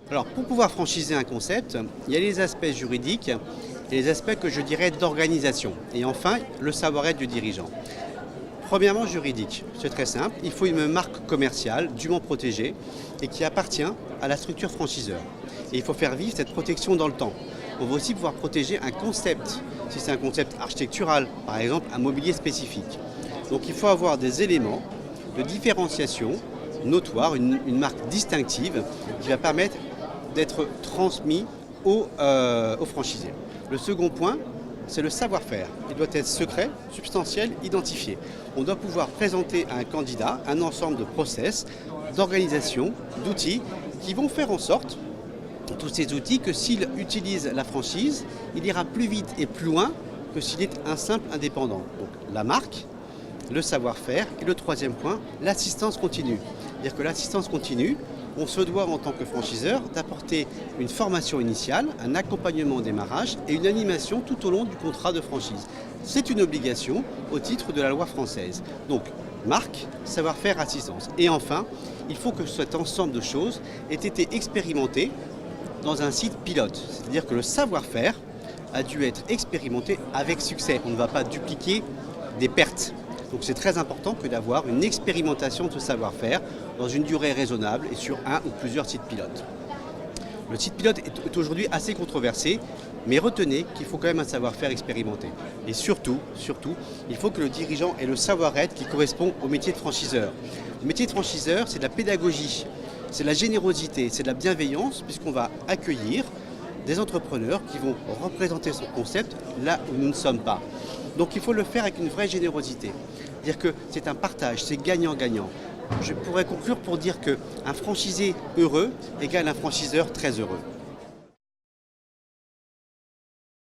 Alors, pour pouvoir franchiser un concept, il y a les aspects juridiques et les aspects que je dirais d'organisation. Et enfin, le savoir-être du dirigeant. Premièrement, juridique. C'est très simple. Il faut une marque commerciale dûment protégée et qui appartient à la structure franchiseur. Et il faut faire vivre cette protection dans le temps. On va aussi pouvoir protéger un concept, si c'est un concept architectural, par exemple un mobilier spécifique. Donc il faut avoir des éléments de différenciation notoire, une marque distinctive qui va permettre d'être transmis aux franchisés. Le second point, c'est le savoir-faire. Il doit être secret, substantiel, identifié. On doit pouvoir présenter à un candidat un ensemble de process, d'organisation, d'outils qui vont faire en sorte, tous ces outils, que s'il utilise la franchise, il ira plus vite et plus loin que s'il est un simple indépendant. Donc la marque, le savoir-faire et le troisième point, l'assistance continue. C'est-à-dire que l'assistance continue, on se doit en tant que franchiseur d'apporter une formation initiale, un accompagnement au démarrage et une animation tout au long du contrat de franchise. C'est une obligation au titre de la loi française. Donc, marque, savoir-faire, assistance. Et enfin, il faut que cet ensemble de choses ait été expérimenté dans un site pilote. C'est-à-dire que le savoir-faire a dû être expérimenté avec succès. On ne va pas dupliquer des pertes. Donc c'est très important que d'avoir une expérimentation de ce savoir-faire dans une durée raisonnable et sur un ou plusieurs sites pilotes. Le site pilote est aujourd'hui assez controversé, mais retenez qu'il faut quand même un savoir-faire expérimenté. Et surtout, il faut que le dirigeant ait le savoir-être qui correspond au métier de franchiseur. Le métier de franchiseur, c'est de la pédagogie, c'est de la générosité, c'est de la bienveillance, puisqu'on va accueillir des entrepreneurs qui vont représenter son concept là où nous ne sommes pas. Donc il faut le faire avec une vraie générosité. Dire que c'est un partage, c'est gagnant-gagnant. Je pourrais conclure pour dire qu'un franchisé heureux égale un franchiseur très heureux.